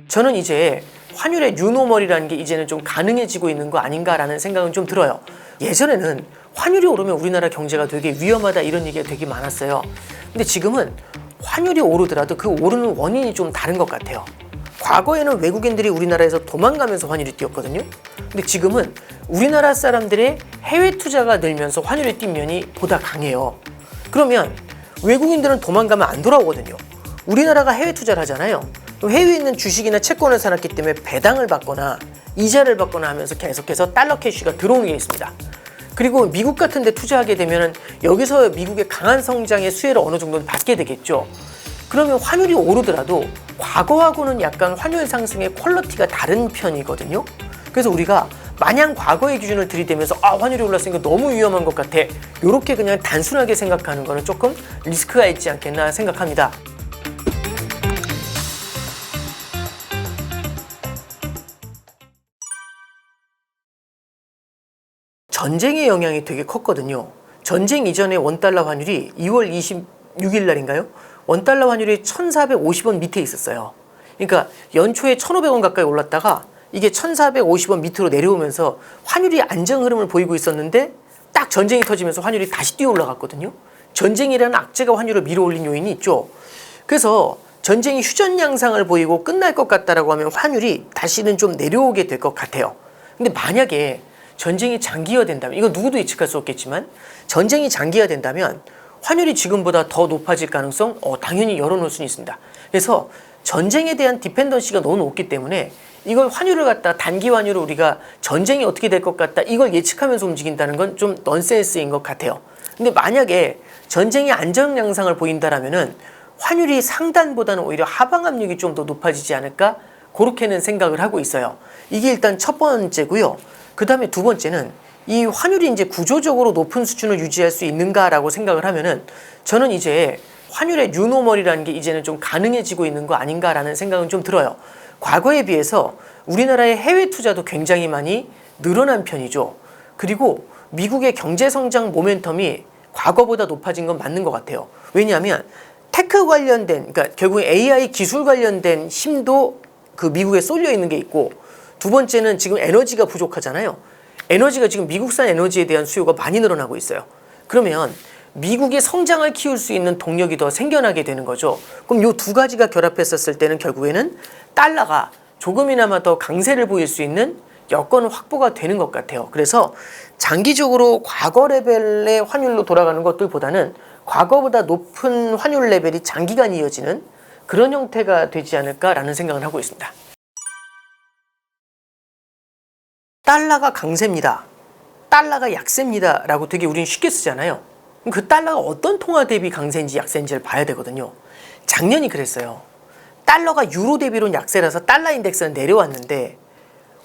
저는 이제 환율의 뉴노멀이라는 게 이제는 좀 가능해지고 있는 거 아닌가라는 생각은 좀 들어요. 예전에는 환율이 오르면 우리나라 경제가 되게 위험하다 이런 얘기가 되게 많았어요. 근데 지금은 환율이 오르더라도 그 오르는 원인이 좀 다른 것 같아요. 과거에는 외국인들이 우리나라에서 도망가면서 환율이 뛰었거든요. 근데 지금은 우리나라 사람들의 해외 투자가 늘면서 환율이 뛴 면이 보다 강해요. 그러면 외국인들은 도망가면 안 돌아오거든요. 우리나라가 해외 투자를 하잖아요. 해외에 있는 주식이나 채권을 사놨기 때문에 배당을 받거나 이자를 받거나 하면서 계속해서 달러 캐시가 들어오는 게 있습니다. 그리고 미국 같은 데 투자하게 되면 여기서 미국의 강한 성장의 수혜를 어느 정도는 받게 되겠죠. 그러면 환율이 오르더라도 과거하고는 약간 환율 상승의 퀄리티가 다른 편이거든요. 그래서 우리가 마냥 과거의 기준을 들이대면서 환율이 올랐으니까 너무 위험한 것 같아, 이렇게 그냥 단순하게 생각하는 거는 조금 리스크가 있지 않겠나 생각합니다. 전쟁의 영향이 되게 컸거든요. 전쟁 이전에 원달러 환율이 2월 26일 날인가요? 원달러 환율이 1,450원 밑에 있었어요. 그러니까 연초에 1,500원 가까이 올랐다가 이게 1,450원 밑으로 내려오면서 환율이 안정 흐름을 보이고 있었는데 딱 전쟁이 터지면서 환율이 다시 뛰어 올라갔거든요. 전쟁이라는 악재가 환율을 밀어올린 요인이 있죠. 그래서 전쟁이 휴전 양상을 보이고 끝날 것 같다라고 하면 환율이 다시는 좀 내려오게 될 것 같아요. 근데 만약에 전쟁이 장기화된다면, 이건 누구도 예측할 수 없겠지만 전쟁이 장기화된다면 환율이 지금보다 더 높아질 가능성 당연히 열어놓을 수는 있습니다. 그래서 전쟁에 대한 디펜던시가 너무 높기 때문에 이걸 환율을 갖다 단기 환율을 우리가 전쟁이 어떻게 될 것 같다 이걸 예측하면서 움직인다는 건 좀 넌센스인 것 같아요. 근데 만약에 전쟁이 안정 양상을 보인다라면은 환율이 상단보다는 오히려 하방 압력이 좀 더 높아지지 않을까, 그렇게는 생각을 하고 있어요. 이게 일단 첫 번째고요. 그 다음에 두 번째는 이 환율이 이제 구조적으로 높은 수준을 유지할 수 있는가라고 생각을 하면은 저는 이제 환율의 뉴노멀이라는 게 이제는 좀 가능해지고 있는 거 아닌가라는 생각은 좀 들어요. 과거에 비해서 우리나라의 해외 투자도 굉장히 많이 늘어난 편이죠. 그리고 미국의 경제 성장 모멘텀이 과거보다 높아진 건 맞는 것 같아요. 왜냐하면 테크 관련된, 그러니까 결국 AI 기술 관련된 힘도 그 미국에 쏠려 있는 게 있고, 두 번째는 지금 에너지가 부족하잖아요. 에너지가 지금 미국산 에너지에 대한 수요가 많이 늘어나고 있어요. 그러면 미국의 성장을 키울 수 있는 동력이 더 생겨나게 되는 거죠. 그럼 이 두 가지가 결합했었을 때는 결국에는 달러가 조금이나마 더 강세를 보일 수 있는 여건 확보가 되는 것 같아요. 그래서 장기적으로 과거 레벨의 환율로 돌아가는 것들보다는 과거보다 높은 환율 레벨이 장기간 이어지는 그런 형태가 되지 않을까라는 생각을 하고 있습니다. 달러가 강세입니다, 달러가 약세입니다 라고 되게 우리는 쉽게 쓰잖아요. 그 달러가 어떤 통화 대비 강세인지 약세인지를 봐야 되거든요. 작년이 그랬어요. 달러가 유로 대비로는 약세라서 달러 인덱스는 내려왔는데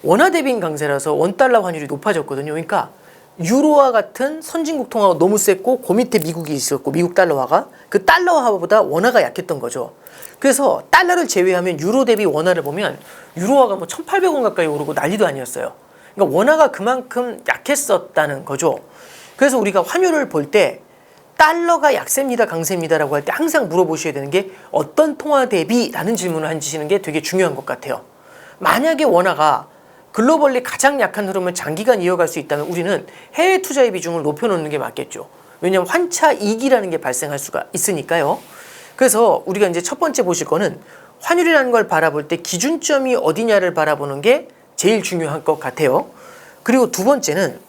원화 대비인 강세라서 원달러 환율이 높아졌거든요. 그러니까 유로와 같은 선진국 통화가 너무 셌고 그 밑에 미국이 있었고 미국 달러화가 그 달러화보다 원화가 약했던 거죠. 그래서 달러를 제외하면 유로 대비 원화를 보면 유로화가 뭐 1,800원 가까이 오르고 난리도 아니었어요. 그러니까 원화가 그만큼 약했었다는 거죠. 그래서 우리가 환율을 볼 때 달러가 약세입니다, 강세입니다라고 할 때 항상 물어보셔야 되는 게 어떤 통화 대비라는 질문을 해주시는 게 되게 중요한 것 같아요. 만약에 원화가 글로벌리 가장 약한 흐름을 장기간 이어갈 수 있다면 우리는 해외 투자의 비중을 높여놓는 게 맞겠죠. 왜냐하면 환차 이익이라는 게 발생할 수가 있으니까요. 그래서 우리가 이제 첫 번째 보실 거는 환율이라는 걸 바라볼 때 기준점이 어디냐를 바라보는 게 제일 중요한 것 같아요. 그리고 두 번째는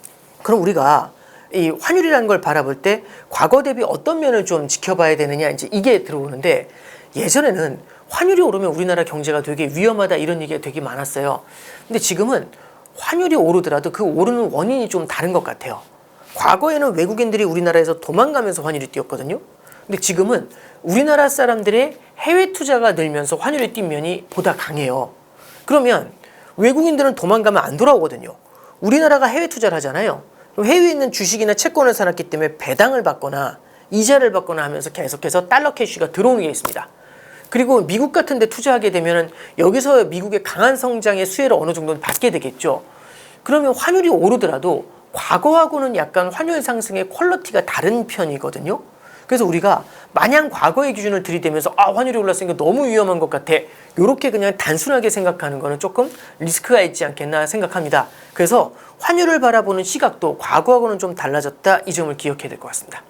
그럼 우리가 이 환율이라는 걸 바라볼 때 과거 대비 어떤 면을 좀 지켜봐야 되느냐, 이제 이게 들어오는데, 예전에는 환율이 오르면 우리나라 경제가 되게 위험하다 이런 얘기가 되게 많았어요. 근데 지금은 환율이 오르더라도 그 오르는 원인이 좀 다른 것 같아요. 과거에는 외국인들이 우리나라에서 도망가면서 환율이 뛰었거든요. 근데 지금은 우리나라 사람들의 해외 투자가 늘면서 환율이 뛴 면이 보다 강해요. 그러면 외국인들은 도망가면 안 돌아오거든요. 우리나라가 해외 투자를 하잖아요. 해외에 있는 주식이나 채권을 사놨기 때문에 배당을 받거나 이자를 받거나 하면서 계속해서 달러 캐시가 들어오는 게 있습니다. 그리고 미국 같은 데 투자하게 되면 여기서 미국의 강한 성장의 수혜를 어느 정도는 받게 되겠죠. 그러면 환율이 오르더라도 과거하고는 약간 환율 상승의 퀄리티가 다른 편이거든요. 그래서 우리가 마냥 과거의 기준을 들이대면서 환율이 올랐으니까 너무 위험한 것 같아, 이렇게 그냥 단순하게 생각하는 거는 조금 리스크가 있지 않겠나 생각합니다. 그래서 환율을 바라보는 시각도 과거하고는 좀 달라졌다, 이 점을 기억해야 될 것 같습니다.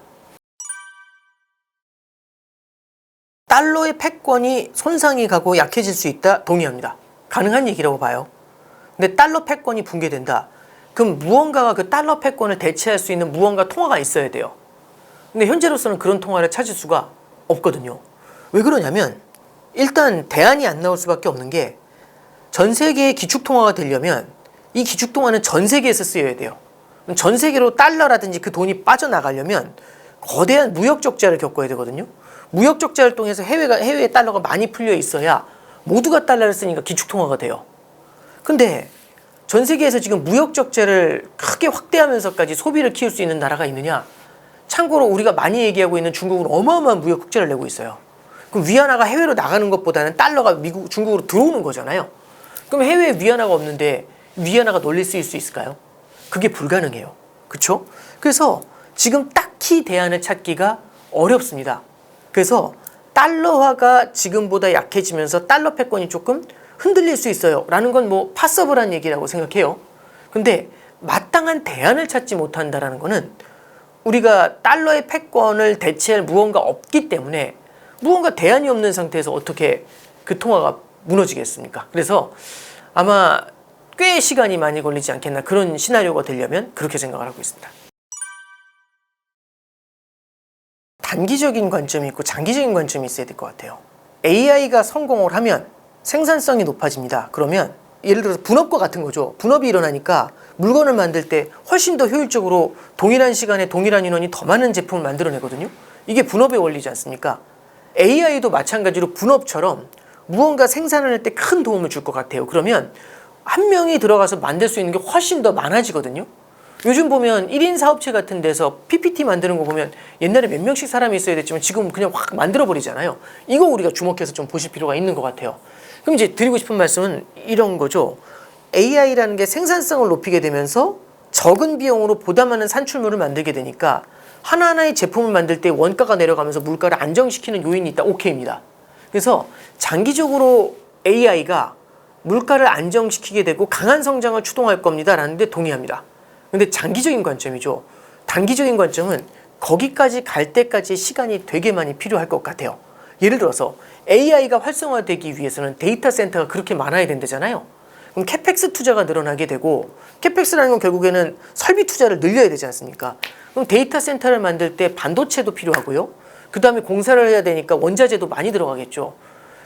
달러의 패권이 손상이 가고 약해질 수 있다, 동의합니다. 가능한 얘기라고 봐요. 근데 달러 패권이 붕괴된다, 그럼 무언가가 그 달러 패권을 대체할 수 있는 무언가 통화가 있어야 돼요. 근데 현재로서는 그런 통화를 찾을 수가 없거든요. 왜 그러냐면 일단 대안이 안 나올 수밖에 없는 게, 전 세계의 기축통화가 되려면 이 기축통화는 전 세계에서 쓰여야 돼요. 전 세계로 달러라든지 그 돈이 빠져나가려면 거대한 무역 적자를 겪어야 되거든요. 무역 적자를 통해서 해외에 달러가 많이 풀려 있어야 모두가 달러를 쓰니까 기축통화가 돼요. 근데 전 세계에서 지금 무역 적자를 크게 확대하면서까지 소비를 키울 수 있는 나라가 있느냐? 참고로 우리가 많이 얘기하고 있는 중국은 어마어마한 무역 흑자를 내고 있어요. 그럼 위안화가 해외로 나가는 것보다는 달러가 중국으로 들어오는 거잖아요. 그럼 해외에 위안화가 없는데 위안화가 널리 쓰일 수 있을까요? 그게 불가능해요. 그렇죠? 그래서 지금 딱히 대안을 찾기가 어렵습니다. 그래서 달러화가 지금보다 약해지면서 달러 패권이 조금 흔들릴 수 있어요 라는 건 뭐 파서블한 얘기라고 생각해요. 근데 마땅한 대안을 찾지 못한다는 거는 우리가 달러의 패권을 대체할 무언가 없기 때문에, 무언가 대안이 없는 상태에서 어떻게 그 통화가 무너지겠습니까? 그래서 아마 꽤 시간이 많이 걸리지 않겠나, 그런 시나리오가 되려면 그렇게 생각을 하고 있습니다. 단기적인 관점이 있고 장기적인 관점이 있어야 될 것 같아요. AI가 성공을 하면 생산성이 높아집니다. 그러면 예를 들어서 분업과 같은 거죠. 분업이 일어나니까 물건을 만들 때 훨씬 더 효율적으로 동일한 시간에 동일한 인원이 더 많은 제품을 만들어내거든요. 이게 분업의 원리지 않습니까? AI도 마찬가지로 분업처럼 무언가 생산을 할 때 큰 도움을 줄 것 같아요. 그러면 한 명이 들어가서 만들 수 있는 게 훨씬 더 많아지거든요. 요즘 보면 1인 사업체 같은 데서 PPT 만드는 거 보면 옛날에 몇 명씩 사람이 있어야 됐지만 지금 그냥 확 만들어버리잖아요. 이거 우리가 주목해서 좀 보실 필요가 있는 것 같아요. 그럼 이제 드리고 싶은 말씀은 이런 거죠. AI라는 게 생산성을 높이게 되면서 적은 비용으로 보다 많은 산출물을 만들게 되니까 하나하나의 제품을 만들 때 원가가 내려가면서 물가를 안정시키는 요인이 있다. 오케이입니다. 그래서 장기적으로 AI가 물가를 안정시키게 되고 강한 성장을 추동할 겁니다 라는 데 동의합니다. 근데 장기적인 관점이죠. 단기적인 관점은 거기까지 갈 때까지 시간이 되게 많이 필요할 것 같아요. 예를 들어서 AI가 활성화되기 위해서는 데이터 센터가 그렇게 많아야 된다잖아요. 그럼 캐펙스 투자가 늘어나게 되고, 캐펙스라는 건 결국에는 설비 투자를 늘려야 되지 않습니까? 그럼 데이터 센터를 만들 때 반도체도 필요하고요. 그 다음에 공사를 해야 되니까 원자재도 많이 들어가겠죠.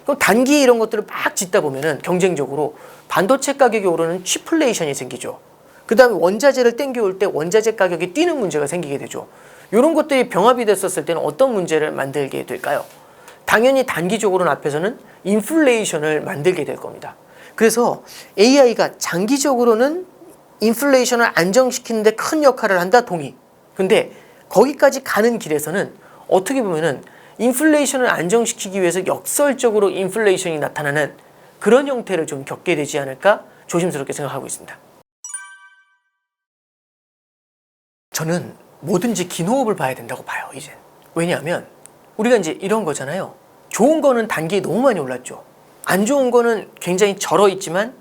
그럼 단기에 이런 것들을 막 짓다 보면은 경쟁적으로 반도체 가격이 오르는 취플레이션이 생기죠. 그 다음에 원자재를 땡겨올 때 원자재 가격이 뛰는 문제가 생기게 되죠. 이런 것들이 병합이 됐었을 때는 어떤 문제를 만들게 될까요? 당연히 단기적으로는 앞에서는 인플레이션을 만들게 될 겁니다. 그래서 AI가 장기적으로는 인플레이션을 안정시키는 데 큰 역할을 한다, 동의. 근데 거기까지 가는 길에서는 어떻게 보면은 인플레이션을 안정시키기 위해서 역설적으로 인플레이션이 나타나는 그런 형태를 좀 겪게 되지 않을까 조심스럽게 생각하고 있습니다. 저는 뭐든지 긴 호흡을 봐야 된다고 봐요, 이제. 왜냐하면 우리가 이제 이런 거잖아요. 좋은 거는 단기에 너무 많이 올랐죠. 안 좋은 거는 굉장히 절어 있지만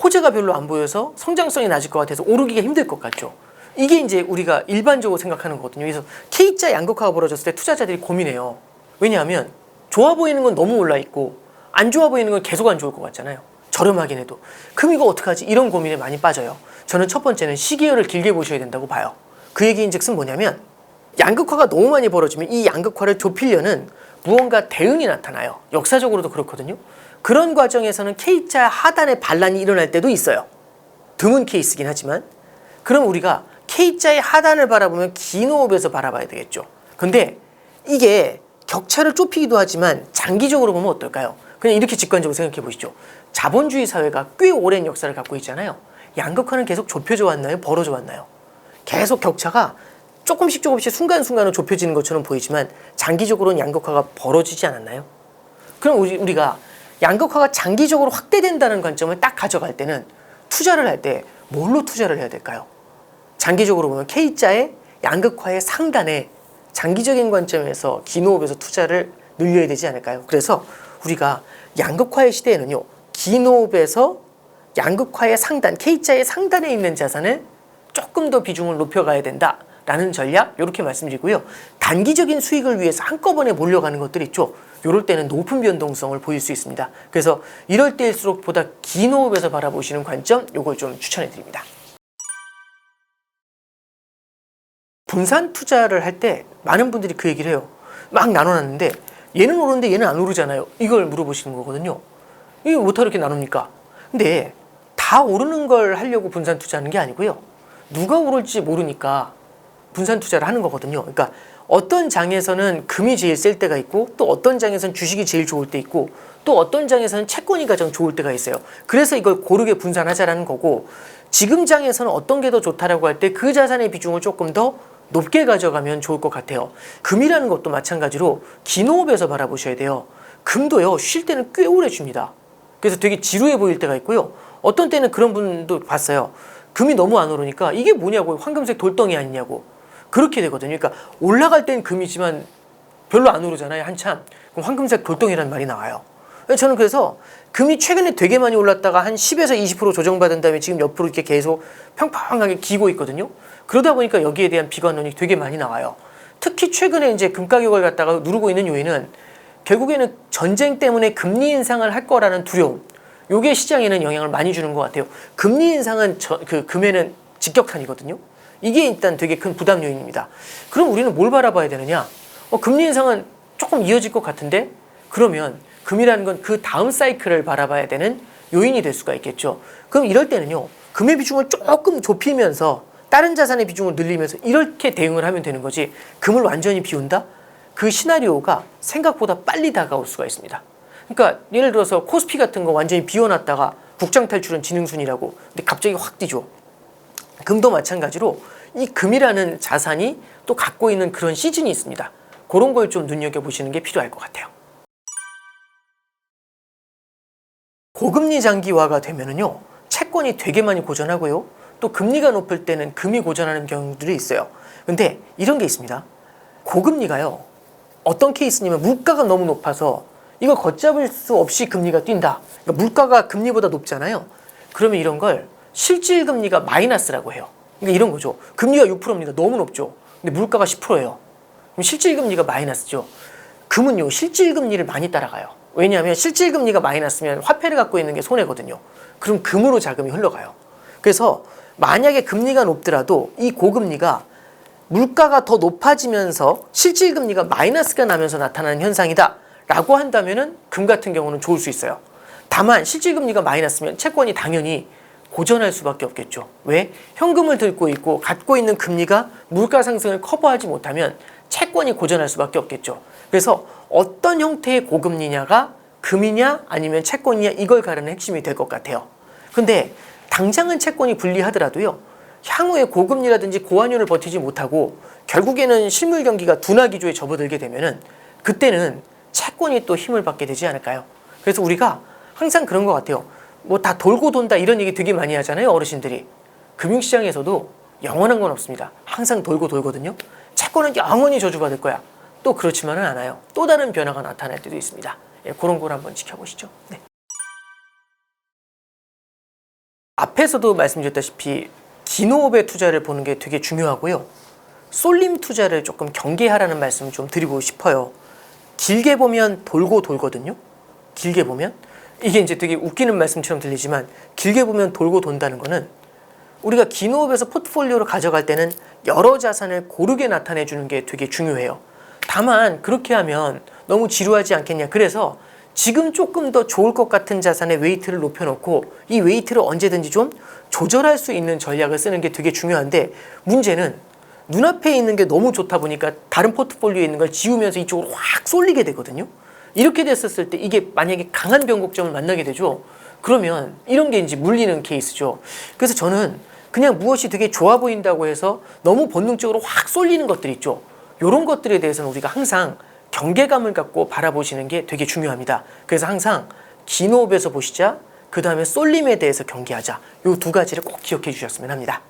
호재가 별로 안 보여서 성장성이 낮을 것 같아서 오르기가 힘들 것 같죠. 이게 이제 우리가 일반적으로 생각하는 거거든요. 그래서 K자 양극화가 벌어졌을 때 투자자들이 고민해요. 왜냐하면 좋아 보이는 건 너무 올라 있고 안 좋아 보이는 건 계속 안 좋을 것 같잖아요. 저렴하긴 해도. 그럼 이거 어떡하지? 이런 고민에 많이 빠져요. 저는 첫 번째는 시기열을 길게 보셔야 된다고 봐요. 그 얘기인즉슨 뭐냐면 양극화가 너무 많이 벌어지면 이 양극화를 좁히려는 무언가 대응이 나타나요. 역사적으로도 그렇거든요. 그런 과정에서는 K자 하단에 반란이 일어날 때도 있어요. 드문 케이스긴 하지만. 그럼 우리가 K자의 하단을 바라보면 긴 호흡에서 바라봐야 되겠죠. 근데 이게 격차를 좁히기도 하지만 장기적으로 보면 어떨까요? 그냥 이렇게 직관적으로 생각해 보시죠. 자본주의 사회가 꽤 오랜 역사를 갖고 있잖아요. 양극화는 계속 좁혀져 왔나요? 벌어져 왔나요? 계속 격차가 조금씩 순간순간으로 좁혀지는 것처럼 보이지만 장기적으로는 양극화가 벌어지지 않았나요? 그럼 우리가 양극화가 장기적으로 확대된다는 관점을 딱 가져갈 때는 투자를 할 때 뭘로 투자를 해야 될까요? 장기적으로 보면 K자의 양극화의 상단에 장기적인 관점에서 긴 호흡에서 투자를 늘려야 되지 않을까요? 그래서 우리가 양극화의 시대에는요, 긴 호흡에서 양극화의 상단, K자의 상단에 있는 자산을 조금 더 비중을 높여가야 된다라는 전략, 이렇게 말씀드리고요. 단기적인 수익을 위해서 한꺼번에 몰려가는 것들 있죠. 이럴 때는 높은 변동성을 보일 수 있습니다. 그래서 이럴 때일수록 보다 긴 호흡에서 바라보시는 관점, 이걸 좀 추천해 드립니다. 분산 투자를 할 때 많은 분들이 그 얘기를 해요. 막 나눠놨는데 얘는 오르는데 얘는 안 오르잖아요. 이걸 물어보시는 거거든요. 이게 어떻게 이렇게 나눕니까? 근데 다 오르는 걸 하려고 분산 투자하는 게 아니고요. 누가 오를지 모르니까 분산 투자를 하는 거거든요. 그러니까 어떤 장에서는 금이 제일 셀 때가 있고, 또 어떤 장에서는 주식이 제일 좋을 때 있고, 또 어떤 장에서는 채권이 가장 좋을 때가 있어요. 그래서 이걸 고르게 분산하자라는 거고, 지금 장에서는 어떤 게 더 좋다라고 할 때 그 자산의 비중을 조금 더 높게 가져가면 좋을 것 같아요. 금이라는 것도 마찬가지로 긴 호흡에서 바라보셔야 돼요. 금도요, 쉴 때는 꽤 오래 쉽니다. 그래서 되게 지루해 보일 때가 있고요. 어떤 때는 그런 분도 봤어요. 금이 너무 안 오르니까 이게 뭐냐고, 황금색 돌덩이 아니냐고. 그렇게 되거든요. 그러니까 올라갈 땐 금이지만 별로 안 오르잖아요, 한참. 그럼 황금색 돌덩이라는 말이 나와요. 저는 그래서 금이 최근에 되게 많이 올랐다가 한 10에서 20% 조정받은 다음에 지금 옆으로 이렇게 계속 평평하게 기고 있거든요. 그러다 보니까 여기에 대한 비관론이 되게 많이 나와요. 특히 최근에 이제 금 가격을 갖다가 누르고 있는 요인은 결국에는 전쟁 때문에 금리 인상을 할 거라는 두려움. 요게 시장에는 영향을 많이 주는 것 같아요. 금리 인상은 금에는 직격탄이거든요. 이게 일단 되게 큰 부담 요인입니다. 그럼 우리는 뭘 바라봐야 되느냐? 금리 인상은 조금 이어질 것 같은데, 그러면 금이라는 건 그 다음 사이클을 바라봐야 되는 요인이 될 수가 있겠죠. 그럼 이럴 때는요, 금의 비중을 조금 좁히면서 다른 자산의 비중을 늘리면서 이렇게 대응을 하면 되는 거지, 금을 완전히 비운다? 그 시나리오가 생각보다 빨리 다가올 수가 있습니다. 그러니까 예를 들어서 코스피 같은 거 완전히 비워놨다가 국장 탈출은 지능순이라고, 근데 갑자기 확 뛰죠. 금도 마찬가지로 이 금이라는 자산이 또 갖고 있는 그런 시즌이 있습니다. 그런 걸 좀 눈여겨보시는 게 필요할 것 같아요. 고금리 장기화가 되면은요, 채권이 되게 많이 고전하고요, 또 금리가 높을 때는 금이 고전하는 경우들이 있어요. 근데 이런 게 있습니다. 고금리가요, 어떤 케이스냐면 물가가 너무 높아서 이거 걷잡을 수 없이 금리가 뛴다. 그러니까 물가가 금리보다 높잖아요. 그러면 이런 걸 실질금리가 마이너스라고 해요. 그러니까 이런 거죠. 금리가 6%입니다. 너무 높죠. 근데 물가가 10%예요. 그럼 실질금리가 마이너스죠. 금은요, 실질금리를 많이 따라가요. 왜냐하면 실질금리가 마이너스면 화폐를 갖고 있는 게 손해거든요. 그럼 금으로 자금이 흘러가요. 그래서 만약에 금리가 높더라도 이 고금리가 물가가 더 높아지면서 실질금리가 마이너스가 나면서 나타나는 현상이다 라고 한다면은 금 같은 경우는 좋을 수 있어요. 다만 실질금리가 마이너스면 채권이 당연히 고전할 수밖에 없겠죠. 왜? 현금을 들고 있고 갖고 있는 금리가 물가 상승을 커버하지 못하면 채권이 고전할 수밖에 없겠죠. 그래서 어떤 형태의 고금리냐가 금이냐 아니면 채권이냐, 이걸 가르는 핵심이 될 것 같아요. 근데 당장은 채권이 불리하더라도요, 향후에 고금리라든지 고환율을 버티지 못하고 결국에는 실물 경기가 둔화 기조에 접어들게 되면은 그때는 채권이 또 힘을 받게 되지 않을까요? 그래서 우리가 항상 그런 것 같아요. 뭐 다 돌고 돈다 이런 얘기 되게 많이 하잖아요, 어르신들이. 금융시장에서도 영원한 건 없습니다. 항상 돌고 돌거든요. 채권은 영원히 저주받을 거야. 또 그렇지만은 않아요. 또 다른 변화가 나타날 때도 있습니다. 예, 그런 걸 한번 지켜보시죠. 네. 앞에서도 말씀드렸다시피 긴 호흡의 투자를 보는 게 되게 중요하고요. 쏠림 투자를 조금 경계하라는 말씀을 좀 드리고 싶어요. 길게 보면 돌고 돌거든요. 길게 보면. 이게 이제 되게 웃기는 말씀처럼 들리지만, 길게 보면 돌고 돈다는 거는 우리가 긴 호흡에서 포트폴리오를 가져갈 때는 여러 자산을 고르게 나타내 주는 게 되게 중요해요. 다만 그렇게 하면 너무 지루하지 않겠냐. 그래서 지금 조금 더 좋을 것 같은 자산의 웨이트를 높여놓고 이 웨이트를 언제든지 좀 조절할 수 있는 전략을 쓰는 게 되게 중요한데, 문제는 눈앞에 있는 게 너무 좋다 보니까 다른 포트폴리오에 있는 걸 지우면서 이쪽으로 확 쏠리게 되거든요. 이렇게 됐었을 때 이게 만약에 강한 변곡점을 만나게 되죠. 그러면 이런 게 이제 물리는 케이스죠. 그래서 저는 그냥 무엇이 되게 좋아 보인다고 해서 너무 본능적으로 확 쏠리는 것들 있죠. 이런 것들에 대해서는 우리가 항상 경계감을 갖고 바라보시는 게 되게 중요합니다. 그래서 항상 긴 호흡에서 보시자, 그 다음에 쏠림에 대해서 경계하자. 이 두 가지를 꼭 기억해 주셨으면 합니다.